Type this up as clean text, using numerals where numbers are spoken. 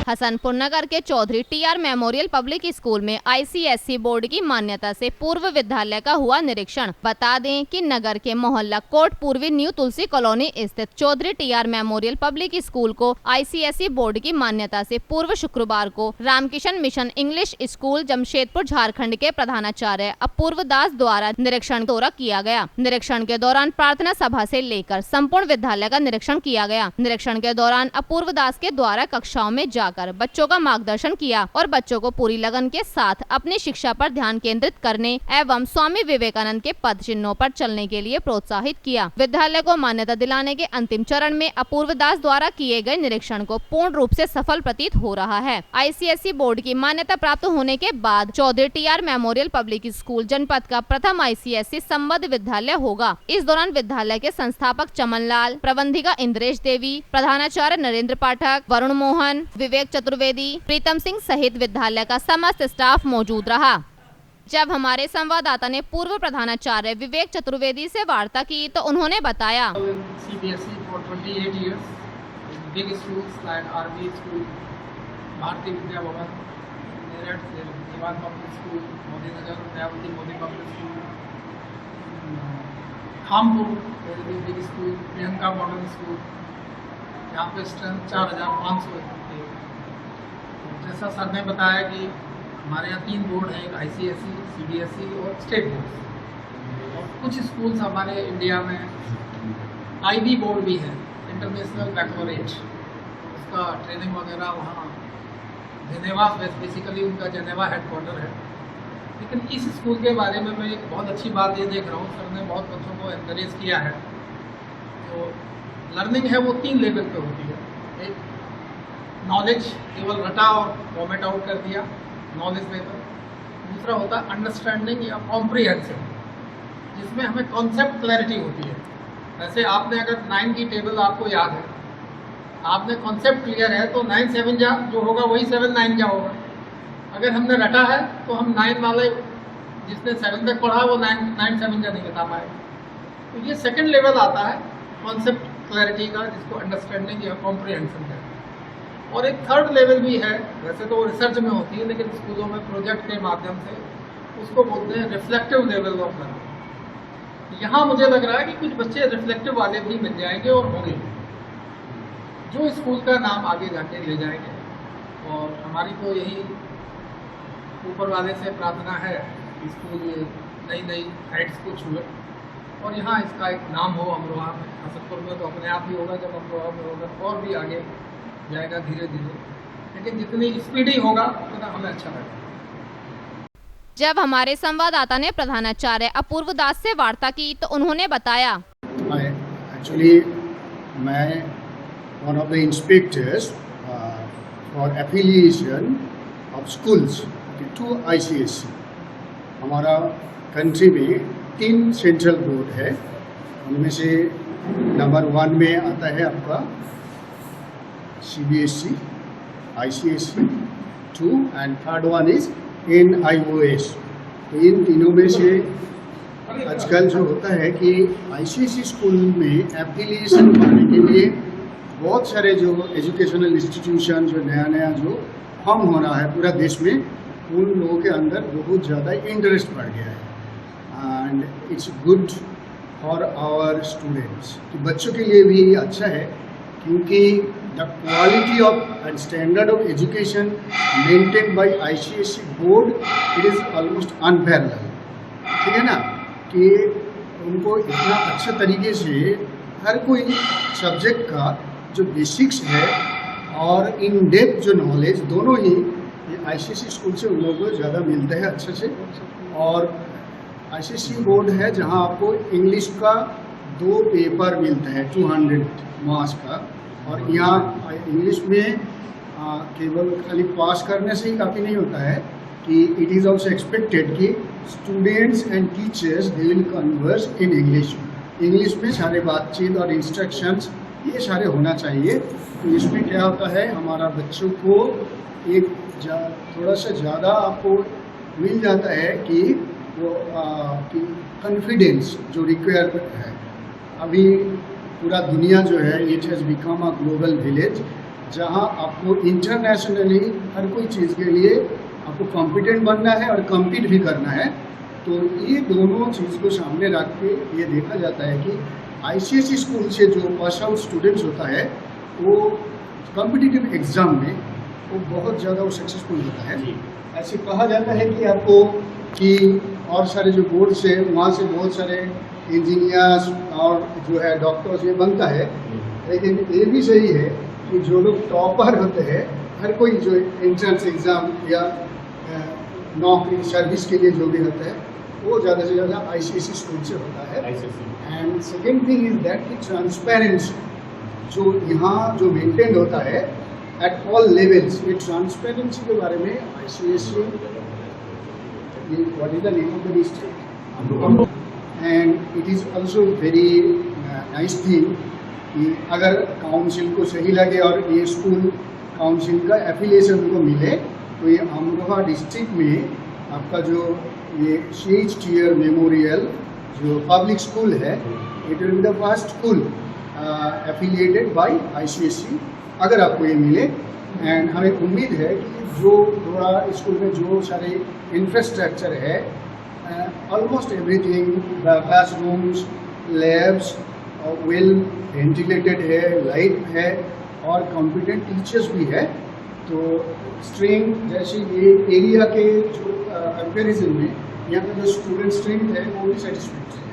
हसनपुर नगर के Chaudhary TR memorial public school में ICSE बोर्ड की मान्यता से पूर्व विद्यालय का हुआ निरीक्षण। बता दें कि नगर के मोहल्ला कोट पूर्वी न्यू तुलसी कॉलोनी स्थित Chaudhary TR memorial public school को ICSE बोर्ड की मान्यता से पूर्व शुक्रवार को Ramkishan mission English school Jamshedpur Jharkhand के प्रधानाचार्य अपूर्व दास द्वारा निरीक्षण दौरा किया गया। निरीक्षण के दौरान प्रार्थना सभा से लेकर संपूर्ण विद्यालय का निरीक्षण किया गया। निरीक्षण के दौरान अपूर्व दास के द्वारा कक्षाओं में जाकर बच्चों का मार्गदर्शन किया और बच्चों को पूरी लगन के साथ अपनी शिक्षा पर ध्यान केंद्रित करने एवं स्वामी विवेकानंद के पद चिन्हों पर चलने के लिए प्रोत्साहित किया। विद्यालय को मान्यता दिलाने के अंतिम चरण में अपूर्व दास द्वारा किए गए निरीक्षण को पूर्ण रूप से सफल प्रतीत हो रहा है। ICSE बोर्ड की मान्यता प्राप्त होने के बाद Chaudhary TR memorial public school जनपद का प्रथम ICSE संबद्ध विद्यालय होगा। इस दौरान विद्यालय के संस्थापक चमन लाल, प्रबंधिका इंद्रेश देवी, प्रधानाचार्य नरेंद्र पाठक, वरुण मोहन, विवेक चतुर्वेदी, प्रीतम सिंह सहित विद्यालय का समस्त स्टाफ मौजूद रहा। जब हमारे संवाददाता ने पूर्व प्रधानाचार्य विवेक चतुर्वेदी से वार्ता की तो उन्होंने बताया, CBSE for 28 years, big schools like RV school, Bharatiya Vidya Bhavan, Meerut, Dewan public school, Modi Nagar, Dayawati Modi public school, Khampur big school, Priyanka modern school, यहाँ पे स्ट्रेंथ 4500 है। जैसा सर ने बताया कि हमारे यहाँ 3 बोर्ड हैं, एक ICSE, CBSE और स्टेट बोर्ड। और कुछ स्कूल्स हमारे इंडिया में IB बोर्ड भी है, इंटरनेशनल बैकलॉरेट, उसका ट्रेनिंग वगैरह वहाँ जेनेवा, बेसिकली उनका जेनेवा हेडक्वार्टर है। लेकिन इस स्कूल के बारे में मैं एक बहुत अच्छी बात ये देख रहा हूँ, सर ने बहुत बच्चों को एनकरेज किया है। तो लर्निंग है वो 3 लेवल पे होती है। एक नॉलेज केवल रटा और फॉर्मेट आउट कर दिया, नॉलेज लेवल। दूसरा होता है अंडरस्टैंडिंग या कॉम्प्रिहेंसिव, जिसमें हमें कॉन्सेप्ट क्लैरिटी होती है। वैसे आपने अगर 9 की टेबल आपको याद है, आपने कॉन्सेप्ट क्लियर है तो 9 7 जा जो होगा वही 7 9 जा होगा। अगर हमने रटा है तो हम 9 वाले जिसने 7 तक पढ़ा वो 9 7 जा नहीं बता पाएगा। तो ये सेकंड लेवल आता है कॉन्सेप्ट क्लैरिटी का, जिसको अंडरस्टैंडिंग या कॉम्प्रिहेंशन कहते हैं। और एक थर्ड लेवल भी है, वैसे तो वो रिसर्च में होती है लेकिन स्कूलों में प्रोजेक्ट के माध्यम से उसको बोलते हैं रिफ्लेक्टिव लेवल ऑफ लर्निंग। यहाँ मुझे लग रहा है कि कुछ बच्चे रिफ्लेक्टिव वाले भी मिल जाएंगे और होंगे, जो स्कूल का नाम आगे जाके ले जाएंगे। और हमारी तो यही ऊपर वाले से प्रार्थना है कि स्कूल ये नई नई हाइट्स को छुए और यहाँ इसका एक नाम हो। अमरोहा में, हसनपुर में तो अपने आप ही होगा, जब अमरोहा में होगा और भी आगे जाएगा धीरे धीरे, लेकिन जितनी स्पीडी होगा उतना हमें अच्छा लगेगा। जब हमारे संवाददाता ने प्रधानाचार्य अपूर्व दास से वार्ता की तो उन्होंने बताया, एक्चुअली मैं one of the inspectors for affiliation of schools to ICSE। हमारा कंट्री में 3 सेंट्रल बोर्ड है, उनमें से नंबर 1 में आता है आपका CBSE, ICSE 2 and third one is NIOS। तो इन तीनों में से आजकल जो होता है कि ICSE स्कूल में एफिलिएशन पाने के लिए बहुत सारे जो एजुकेशनल इंस्टीट्यूशन जो नया जो फॉर्म हो रहा है पूरा देश में, उन लोगों के अंदर बहुत ज़्यादा इंटरेस्ट बढ़ गया है and it's good for our students. तो बच्चों के लिए भी अच्छा है क्योंकि the quality of and standard of education maintain by ICSE board it is almost unparalleled. ठीक है ना, कि उनको इतना अच्छे तरीके से हर कोई सब्जेक्ट का जो बेसिक्स है और इन डेप्थ जो नॉलेज दोनों ही ये ICSE स्कूल से उन लोगों को ज़्यादा मिलता है अच्छे से। और ICSE बोर्ड है जहाँ आपको इंग्लिश का 2 पेपर मिलता है 200 मार्क्स का, और यहाँ इंग्लिश में केवल खाली पास करने से ही काफ़ी नहीं होता है कि इट इज़ ऑल्सो एक्सपेक्टेड कि students and teachers they will converse in English में सारे बातचीत और इंस्ट्रक्शंस ये सारे होना चाहिए। तो इसमें क्या होता है, हमारा बच्चों को एक थोड़ा सा ज़्यादा आपको मिल जाता है कि वो कॉन्फिडेंस जो रिक्वायरमेंट है। अभी पूरा दुनिया जो है it has become a global village जहां आपको इंटरनेशनली हर कोई चीज़ के लिए आपको कॉम्पिटेंट बनना है और कम्पीट भी करना है। तो ये दोनों चीज़ को सामने रख के ये देखा जाता है कि आईसीएसई स्कूल से जो पास आउट स्टूडेंट्स होता है वो कॉम्पिटिटिव एग्ज़ाम में वो बहुत ज़्यादा वो सक्सेसफुल होता है। ऐसे कहा जाता है कि आपको कि और सारे जो बोर्ड से वहाँ से बहुत सारे इंजीनियर्स और जो है डॉक्टर्स ये बनता है, लेकिन ये भी सही है कि जो लोग टॉपर होते हैं, हर कोई जो एंट्रेंस एग्ज़ाम या नौकरी सर्विस के लिए जो भी होता है वो ज़्यादा से ज़्यादा आईसीएसई स्कूल से होता है। And second thing is that कि ट्रांसपेरेंसी जो यहाँ जो मेंटेन होता है एट ऑल लेवल्स, ये ट्रांसपेरेंसी के बारे में आईसीएसई ये what is the name of the district and it is also very nice thing कि अगर काउंसिल को सही लगे और ये स्कूल काउंसिल का एफिलिएशन उनको मिले तो ये अमरोहा डिस्ट्रिक्ट में आपका जो ये शेज टियर मेमोरियल जो पब्लिक स्कूल है, it will be the first school affiliated by ICSE अगर आपको ये मिले। एंड हमें उम्मीद है कि जो थोड़ा स्कूल में जो सारे इंफ्रास्ट्रक्चर है, almost everything, the classrooms, labs well ventilated है, लाइट है और कॉम्पिटेंट टीचर्स भी है। तो स्ट्रेंथ जैसे ये एरिया के जो कंपेरिजन में यहाँ पे जो स्टूडेंट स्ट्रेंथ है वो भी सेटिस्फैक्ट्री है।